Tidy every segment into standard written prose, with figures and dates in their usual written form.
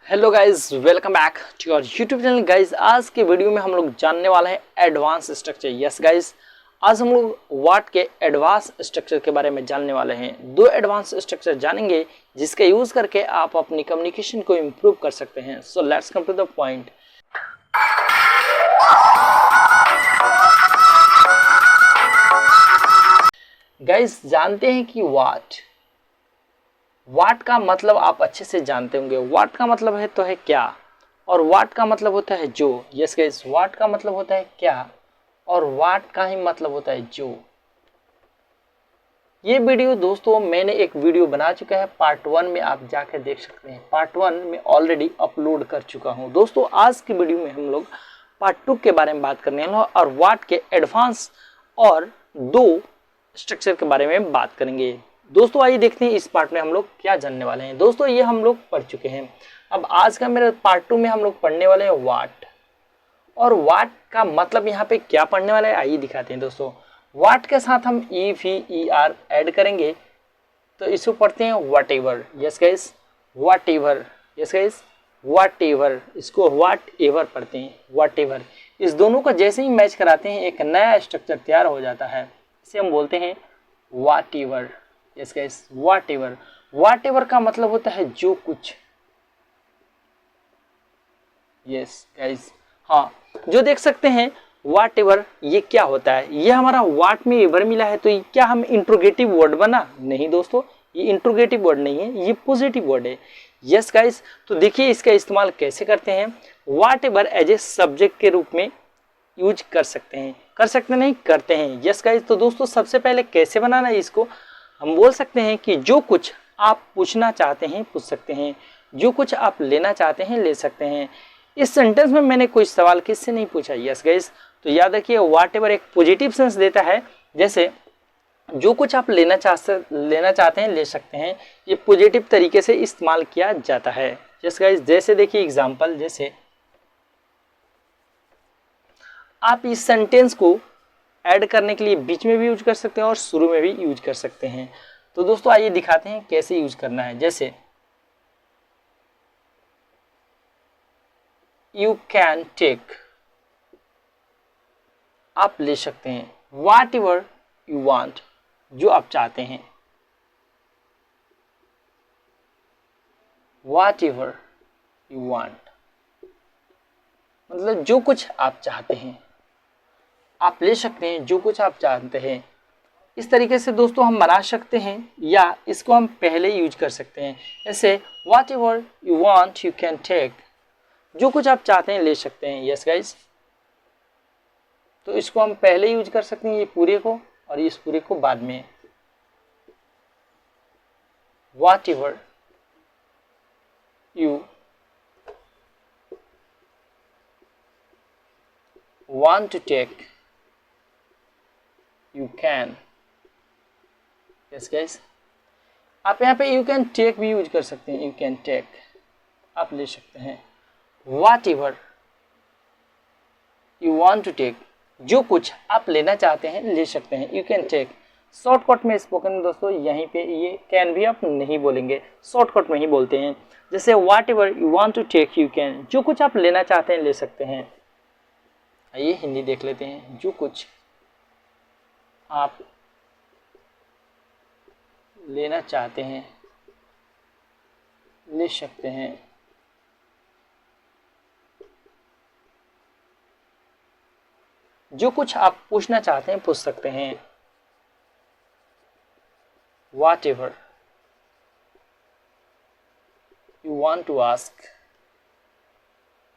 Hello guys, welcome back to your YouTube channel. Guys आज के video में हम लोग जानने वाले हैं एडवांस स्ट्रक्चर। यस गाइज, आज हम लोग वाट के एडवांस स्ट्रक्चर के बारे में जानने वाले हैं। दो एडवांस स्ट्रक्चर जानेंगे जिसका यूज करके आप अपनी कम्युनिकेशन को इम्प्रूव कर सकते हैं। So let's come to the point. Guys जानते हैं कि वाट का मतलब आप अच्छे से जानते होंगे। वाट का मतलब है तो है क्या, और वाट का मतलब होता है जो। यस गाइस, वाट का मतलब होता है क्या और वाट का ही मतलब होता है जो। ये वीडियो दोस्तों मैंने एक वीडियो बना चुका है, पार्ट 1 में आप जाकर देख सकते हैं। पार्ट 1 में ऑलरेडी अपलोड कर चुका हूं। दोस्तों आज की वीडियो में हम लोग पार्ट 2 के बारे में बात करने वाले हैं और वाट के एडवांस और दो स्ट्रक्चर के बारे में बात करेंगे। दोस्तों आइए देखते हैं इस पार्ट में हम लोग क्या जानने वाले हैं। दोस्तों ये हम लोग पढ़ चुके हैं। अब आज का मेरे पार्ट 2 में हम लोग पढ़ने वाले हैं वाट। और वाट का मतलब यहाँ पे क्या पढ़ने वाला है आइए दिखाते हैं। दोस्तों वाट के साथ हम EVER ऐड करेंगे तो इसको पढ़ते हैं what ever. Yes guys, what ever. Yes guys, what ever, इसको वट एवर पढ़ते हैं, वट एवर। इस दोनों को जैसे ही मैच कराते हैं एक नया स्ट्रक्चर तैयार हो जाता है, इसे हम बोलते हैं what ever. Yes guys, what ever. What ever का मतलब होता है जो कुछ। यस गाइस, हाँ जो देख सकते हैं वट एवर ये क्या होता है। ये हमारा वाट में एवर मिला है तो ये क्या हम इंट्रोगेटिव वर्ड बना? नहीं दोस्तों, ये इंट्रोगेटिव वर्ड नहीं है, ये पॉजिटिव वर्ड है। यस गाइस, तो देखिए इसका इस्तेमाल कैसे करते हैं। Whatever as a subject के रूप में यूज कर सकते हैं, कर सकते नहीं करते हैं। यस गाइस, तो दोस्तों सबसे पहले कैसे बनाना है इसको, हम बोल सकते हैं कि जो कुछ आप पूछना चाहते हैं पूछ सकते हैं, जो कुछ आप लेना चाहते हैं ले सकते हैं। इस सेंटेंस में मैंने कोई सवाल किससे नहीं पूछा। यस गाइस, तो याद रखिए व्हाट एवर एक पॉजिटिव सेंस देता है। जैसे जो कुछ आप लेना चाहते हैं ले सकते हैं, ये पॉजिटिव तरीके से इस्तेमाल किया जाता है। यस गाइस, जैसे देखिए एग्जांपल, जैसे आप इस सेंटेंस को ऐड करने के लिए बीच में भी यूज कर सकते हैं और शुरू में भी यूज कर सकते हैं। तो दोस्तों आइए दिखाते हैं कैसे यूज करना है। जैसे यू कैन टेक, आप ले सकते हैं। व्हाट एवर यू वांट, जो आप चाहते हैं। व्हाट एवर यू वांट मतलब जो कुछ आप चाहते हैं आप ले सकते हैं, जो कुछ आप चाहते हैं। इस तरीके से दोस्तों हम बना सकते हैं या इसको हम पहले यूज कर सकते हैं। जैसे whatever you want you can take, जो कुछ आप चाहते हैं ले सकते हैं। यस गाइस, तो इसको हम पहले यूज कर सकते हैं ये पूरे को, और इस पूरे को बाद में। Whatever you want to take you can. Yes guys, आप यहाँ पे यू कैन टेक भी यूज कर सकते हैं। यू कैन टेक, आप ले सकते हैं। Whatever you want to take, जो कुछ आप लेना चाहते हैं ले सकते हैं। You can take. शॉर्टकट में स्पोकन में दोस्तों यहीं पे ये कैन भी आप नहीं बोलेंगे, शॉर्टकट में ही बोलते हैं। जैसे whatever you want to take you can, जो कुछ आप लेना चाहते हैं ले सकते हैं। आइए हिंदी देख लेते हैं। जो कुछ आप लेना चाहते हैं ले सकते हैं। जो कुछ आप पूछना चाहते हैं पूछ सकते हैं। Whatever you want to ask,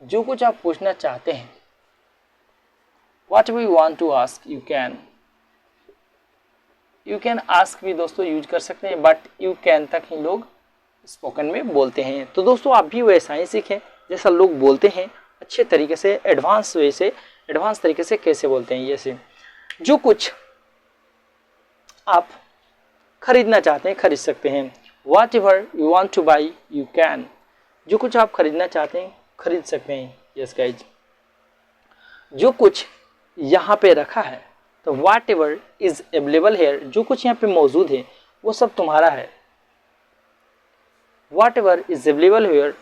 जो कुछ आप पूछना चाहते हैं। Whatever you want to ask you can. You can ask भी दोस्तों यूज कर सकते हैं, बट यू कैन तक ही लोग स्पोकन में बोलते हैं। तो दोस्तों आप भी वैसा ही सीखें जैसा लोग बोलते हैं, अच्छे तरीके से एडवांस वे से, एडवांस तरीके से कैसे बोलते हैं। जैसे जो कुछ आप खरीदना चाहते हैं खरीद सकते हैं। Whatever you want two by you can, जो कुछ आप खरीदना चाहते हैं खरीद सकते हैं। यस गाइज, जो कुछ यहाँ पे रखा है तो what ever is available hair, जो कुछ यहाँ पे मौजूद है वो सब तुम्हारा है। What ever is available here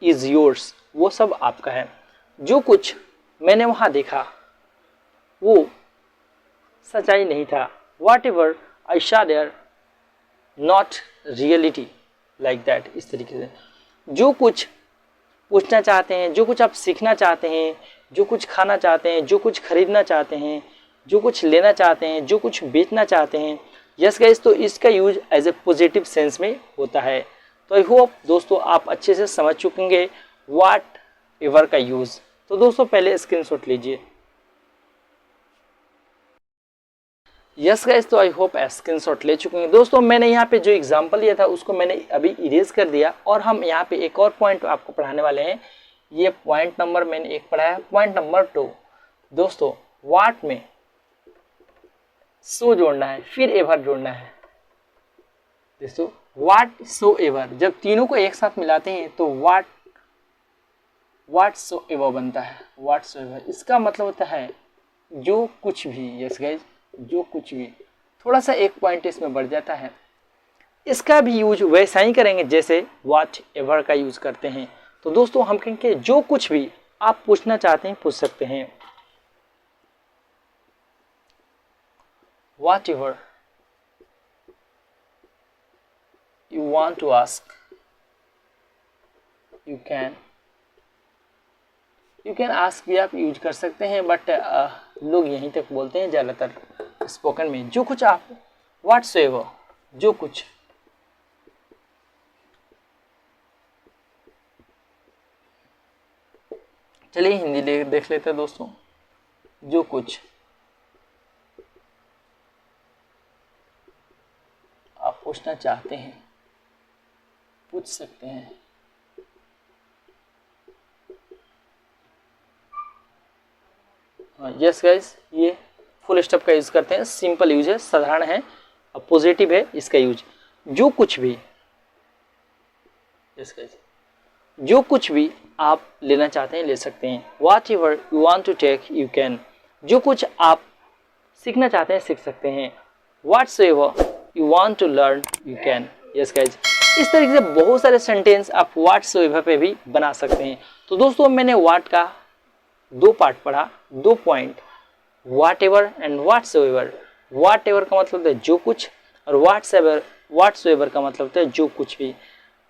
is yours, वो सब आपका है। जो कुछ मैंने वहाँ देखा वो सच्चाई नहीं था। Whatever I saw there not reality, like that. इस तरीके से जो कुछ पूछना चाहते हैं, जो कुछ आप सीखना चाहते हैं, जो कुछ खाना चाहते हैं, जो कुछ खरीदना चाहते हैं, जो कुछ लेना चाहते हैं, जो कुछ बेचना चाहते हैं, यस गाइस, तो इसका use as a positive sense में होता है। तो आई होप दोस्तों आप अच्छे से समझ चुकेंगे व्हाट एवर का यूज। तो दोस्तों पहले स्क्रीनशॉट लीजिए। यस गाइस, तो आई होप स्क्रीनशॉट ले चुके हैं। दोस्तों मैंने यहाँ पे जो एग्जांपल लिया था उसको मैंने अभी इरेज कर दिया और हम यहाँ पे एक और पॉइंट आपको पढ़ाने वाले हैं। ये पॉइंट नंबर मैंने एक पढ़ा है, पॉइंट नंबर 2। दोस्तों व्हाट में सो जोड़ना है, फिर एवर जोड़ना है। दोस्तों व्हाट सो एवर, जब तीनों को एक साथ मिलाते हैं तो व्हाट सो एवर बनता है। व्हाट सो एवर इसका मतलब होता है जो कुछ भी। यस गाइस, जो कुछ भी। थोड़ा सा एक पॉइंट इसमें बढ़ जाता है। इसका भी यूज वैसा ही करेंगे जैसे व्हाट एवर का यूज करते हैं। तो दोस्तों हम कहेंगे जो कुछ भी आप पूछना चाहते हैं पूछ सकते हैं। Whatever you want to ask you can ask भी आप यूज कर सकते हैं, बट लोग यहीं तक बोलते हैं ज़्यादातर स्पोकन में। जो कुछ आप व्हाटसोएवर, जो कुछ। चलिए हिंदी देख लेते हैं दोस्तों। जो कुछ आप पूछना चाहते हैं पूछ सकते हैं। यस गाइस, ये फुल स्टॉप का यूज करते हैं। सिंपल यूज है, साधारण है, पॉजिटिव है इसका यूज। जो कुछ भी, यस गाइस, जो कुछ भी आप लेना चाहते हैं ले सकते हैं। Whatever you want to take you can, जो कुछ आप सीखना चाहते हैं सीख सकते हैं। Whatsoever you want to learn you can. Yes guys, इस तरीके से बहुत सारे सेंटेंस आप व्हाटसोएवर पे भी बना सकते हैं। तो दोस्तों मैंने व्हाट का 2 पार्ट पढ़ा, 2 point, what ever and whatsoever. What ever का मतलब है जो कुछ और व्हाटसोएवर का मतलब है जो कुछ भी।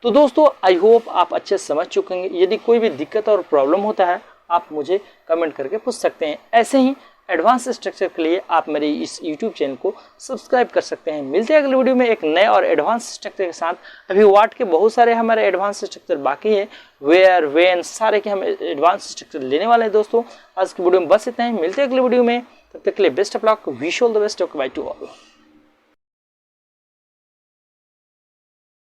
तो दोस्तों आई होप आप अच्छे से समझ चुके हैं। यदि कोई भी दिक्कत और प्रॉब्लम होता है आप मुझे कमेंट करके पूछ सकते हैं। ऐसे ही एडवांस स्ट्रक्चर के लिए आप मेरे इस यूट्यूब चैनल को सब्सक्राइब कर सकते हैं। मिलते हैं अगले वीडियो में एक नए और एडवांस स्ट्रक्चर के साथ। अभी व्हाट के बहुत सारे हमारे एडवांस स्ट्रक्चर बाकी है, वेयर, व्हेन, सारे के हम एडवांस स्ट्रक्चर लेने वाले हैं। दोस्तों आज की वीडियो में बस इतना ही। मिलते हैं अगले वीडियो में, तब तक के लिए best of luck, wish all the best, okay by two all.